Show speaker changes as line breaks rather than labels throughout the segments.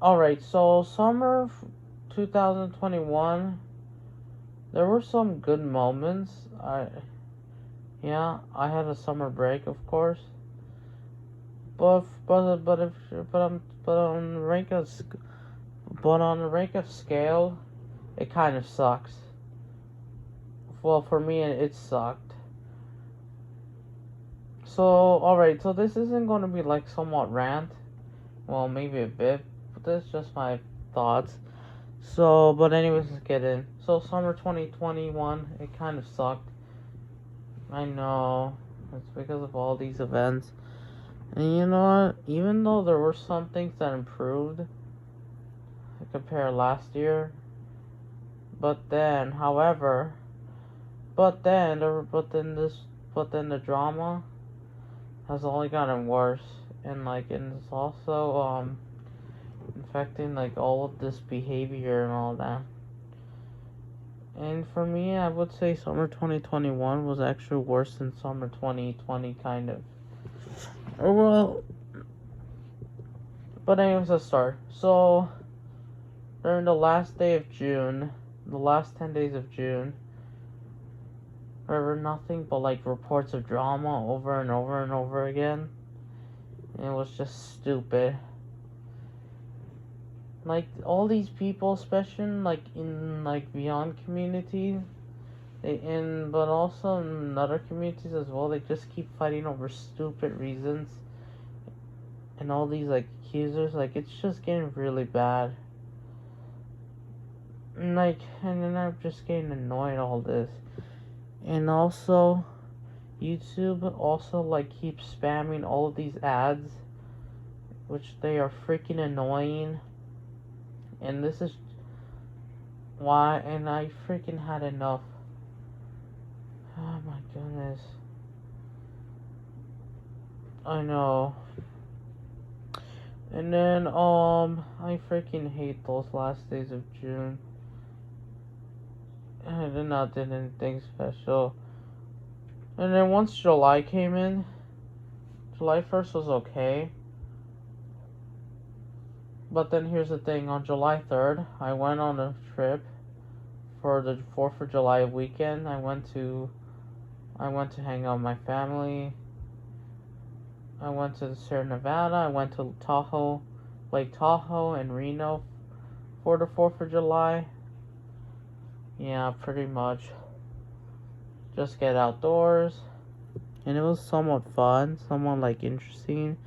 Alright, so 2021, there were some good moments. I had a summer break, of course. But on the rank of scale, it kind of sucks. Well, for me, it sucked. So, alright, so this isn't going to be like somewhat rant. Well, maybe a bit, but this is just my thoughts. So, but anyways, let's get in. So, summer 2021, it kind of sucked. I know. It's because of all these events. And you know what? Even though there were some things that improved compared last year, but then, however, but then the drama has only gotten worse, and it's also infecting like all of this behavior and all that. And for me, I would say summer 2021 was actually worse than summer 2020, kind of. Or well, but anyways, let's start. So during the last day of June, the last 10 days of June, there were nothing but like reports of drama over and over and over again. And it was just stupid. Like all these people, especially in like beyond communities, but also in other communities as well, they just keep fighting over stupid reasons. And all these like accusers, like it's just getting really bad. And then I'm just getting annoyed all this. And also, YouTube also like keeps spamming all of these ads, which they are freaking annoying. And this is why, and I freaking had enough. Oh my goodness. I know. And then, I freaking hate those last days of June. I did not did anything special. And then once July came in, July 1st was okay. But then here's the thing, on July 3rd, I went on a trip for the 4th of July weekend. I went to hang out with my family. I went to Sierra Nevada. I went to Lake Tahoe and Reno for the 4th of July. Yeah, pretty much. Just get outdoors. And it was somewhat fun, somewhat like interesting.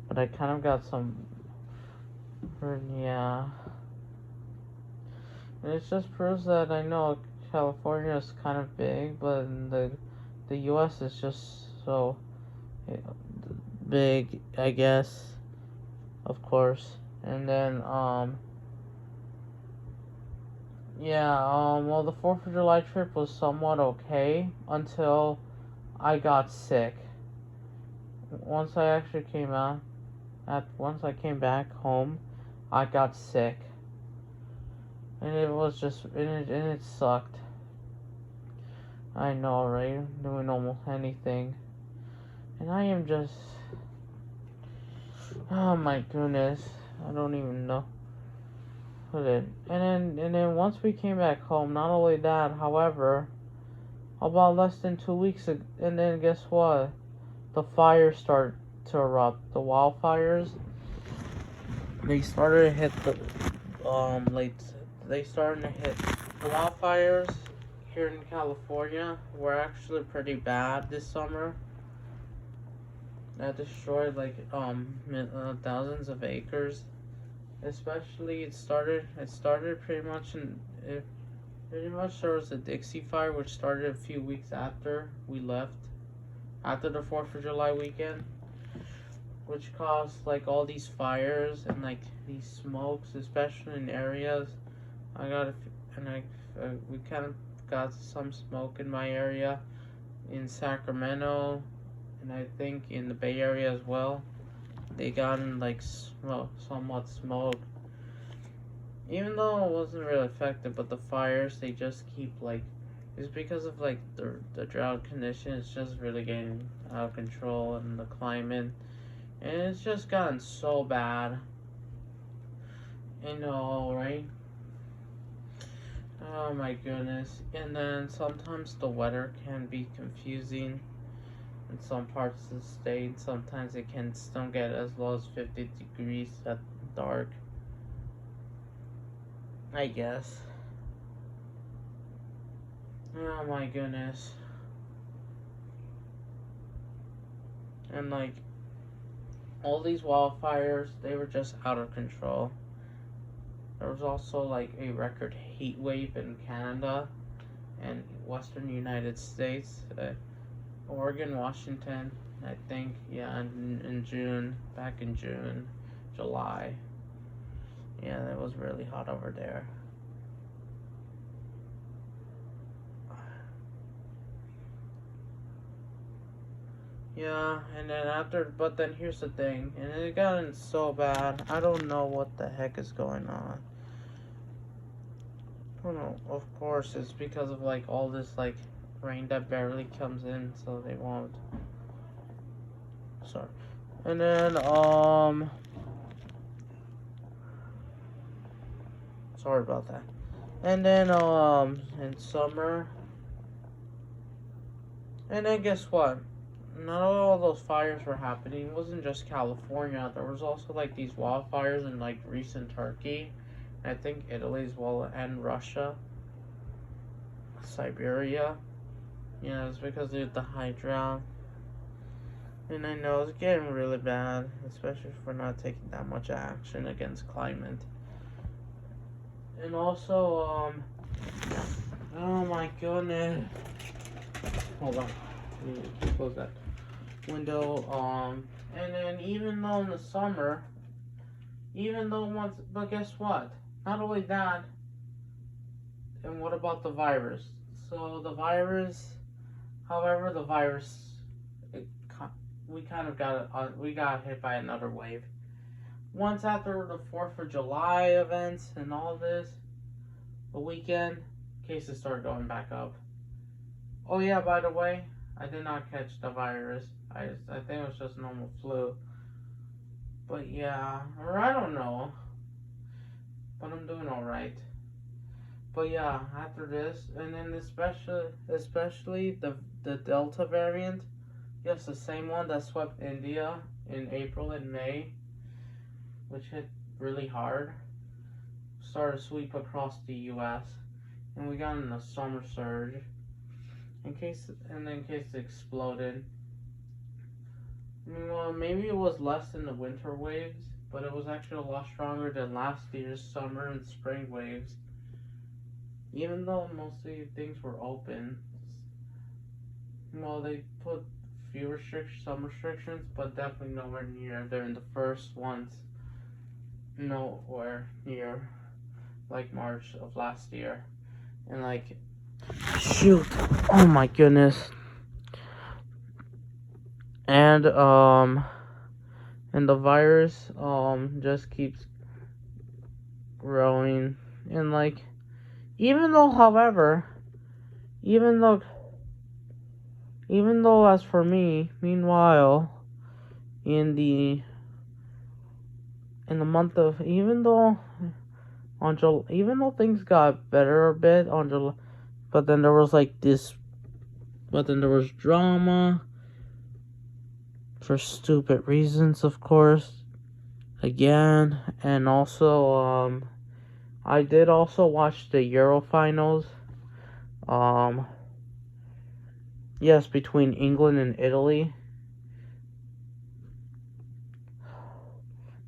But I kind of got some, yeah. And it just proves that I know California is kind of big, but the U.S. is just so big, I guess. Of course. And then well, the 4th of July trip was somewhat okay until I got sick. Once I actually once I came back home, I got sick. And it was just, and it sucked. I know, right? Doing almost anything. And I am just, oh my goodness. I don't even know. And then once we came back home, not only that, however, about less than 2 weeks ago, and then guess what? The fires started to erupt. The wildfires. They started to hit they started to hit the wildfires here in California were actually pretty bad this summer. That destroyed thousands of acres. Especially it started pretty much there was a Dixie Fire which started a few weeks after we left, after the 4th of July weekend, which caused like all these fires and like these smokes, especially in areas. We kind of got some smoke in my area, in Sacramento, and I think in the Bay Area as well. They got in like somewhat smoke. Even though it wasn't really affected, but the fires they just keep like, it's because of like the drought condition. It's just really getting out of control, and the climate, and it's just gotten so bad. I know, right? Oh my goodness. And then sometimes the weather can be confusing in some parts of the state. Sometimes it can still get as low as 50 degrees at dark, I guess. Oh my goodness. And like, all these wildfires, they were just out of control. There was also like a record heat wave in Canada and western United States, Oregon, Washington, I think, yeah, in June, back in June, July. Yeah, it was really hot over there. Yeah, and then but then here's the thing, and it got so bad, I don't know what the heck is going on. I don't know, of course, it's because of like all this like rain that barely comes in, so they won't. Sorry. And then, sorry about that. And then, in summer, and then guess what? Not all those fires were happening. It wasn't just California. There was also like these wildfires in like recent Turkey, I think Italy as well, and Russia, Siberia. Yeah, it's because of the hydro. And I know it's getting really bad, especially if we're not taking that much action against climate. And also, oh my goodness. Hold on. Let me close that window. And then even though in the summer, but guess what? Not only that, and what about the virus? So the virus, however, we kind of got hit by another wave. Once after the 4th of July events and all this, the weekend, cases started going back up. Oh yeah, by the way, I did not catch the virus. I think it was just normal flu. But yeah, or I don't know. But I'm doing alright. But yeah, after this, and then especially the Delta variant, yes, the same one that swept India in April and May, which hit really hard, started to sweep across the U.S. and we got in a summer surge. In case it exploded. I mean, well, maybe it was less than the winter waves, but it was actually a lot stronger than last year's summer and spring waves. Even though mostly things were open, well, they put some restrictions, but definitely nowhere near. They're in the first ones, nowhere near like March of last year, and like. Shoot. Oh my goodness. And the virus just keeps growing, and like even though as for me, meanwhile, in the month of even though things got better a bit on July. But then there was drama for stupid reasons, of course, again. And also, I did also watch the Euro finals. Yes, between England and Italy.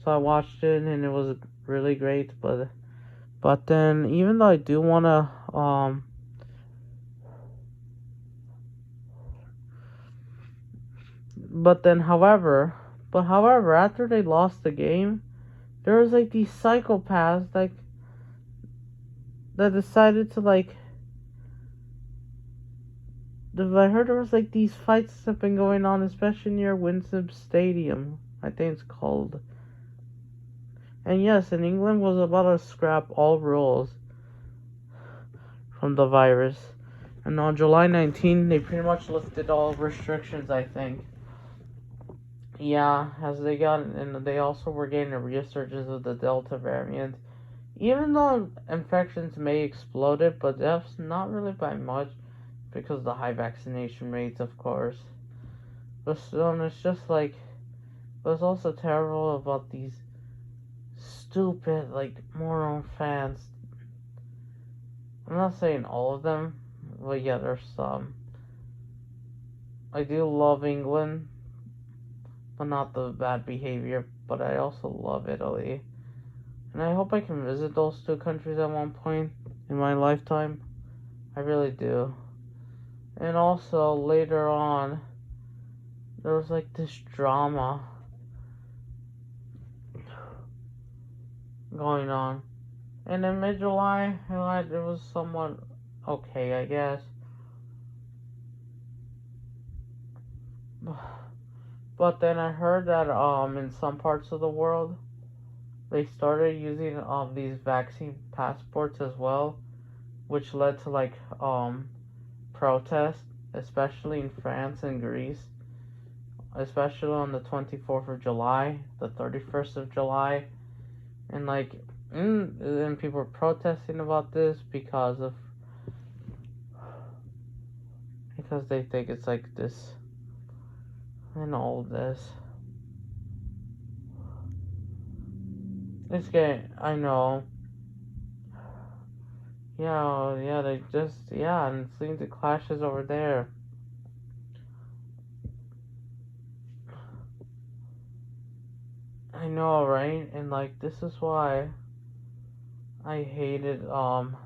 So I watched it and it was really great, but then even though I do wanna, however, after they lost the game, there was like these psychopaths that decided to like. I heard there was like these fights that have been going on, especially near Windsor Stadium, I think it's called. And yes, and England was about to scrap all rules from the virus. And on July 19, they pretty much lifted all restrictions, I think. Yeah, as they also were getting a resurgence of the Delta variant. even though infections may explode, but that's not really by much because of the high vaccination rates, of course. But still, it's just like, but it's also terrible about these stupid, like, moron fans. I'm not saying all of them, but yeah, there's some. I do love England, but not the bad behavior, but I also love Italy. And I hope I can visit those two countries at one point in my lifetime. I really do. And also, later on, there was like this drama going on. And in mid-July, it was somewhat okay, I guess. But then I heard that in some parts of the world, they started using these vaccine passports as well, which led to like protests, especially in France and Greece, especially on the 24th of July, the 31st of July, and like and people were protesting about this because they think it's like this and all this. It's getting, I know. Yeah, they just, and it's leading to clashes over there. I know, right? And like, this is why I hated, and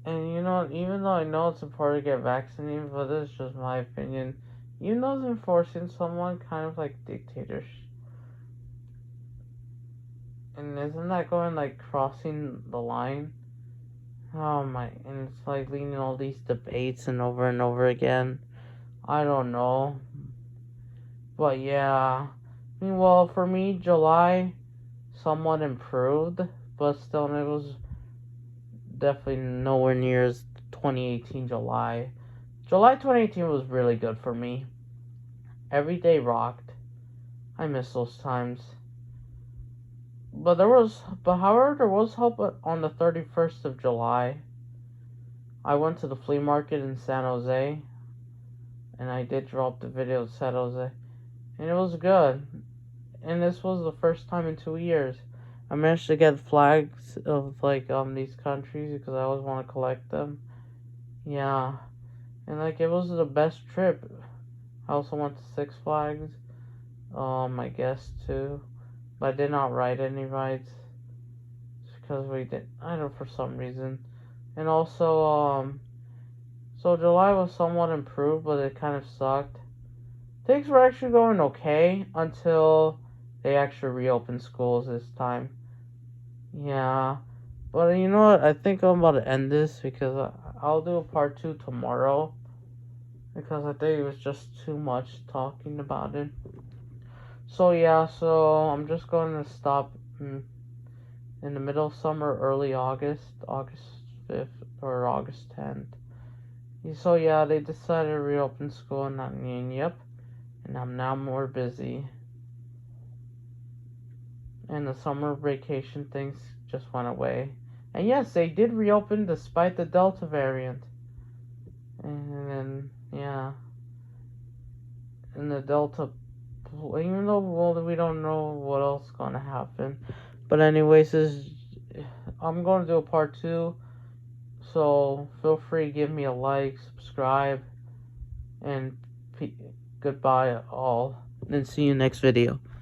you know, even though I know it's important to get vaccinated, but this is just my opinion, even though it's enforcing someone kind of like dictatorship. And isn't that going like crossing the line? Oh my, and it's like leading all these debates and over again. I don't know. But yeah. I mean, well, for me, July somewhat improved, but still, it was definitely nowhere near as 2018 July. July 2018 was really good for me. Every day rocked. I miss those times. But however, there was hope on the 31st of July. I went to the flea market in San Jose, and I did drop the video of San Jose, and it was good. And this was the first time in 2 years I managed to get flags of like these countries because I always want to collect them. Yeah, and like it was the best trip. I also went to Six Flags. I guess too. But I did not ride any rides because we did. I don't know, for some reason. And also, so July was somewhat improved, but it kind of sucked. Things were actually going okay until they actually reopened schools this time. Yeah. But you know what? I think I'm about to end this because I'll do a part 2 tomorrow. Because I think it was just too much talking about it. So yeah, so I'm just going to stop in the middle of summer, early August 5th or August 10th. So yeah, they decided to reopen school and yep, and I'm now more busy. And the summer vacation things just went away. And yes, they did reopen despite the Delta variant. And then, yeah. And the Delta, even though we don't know what else is going to happen. But anyways, I'm going to do a part 2. So feel free to give me a like, subscribe, and goodbye all. And see you next video.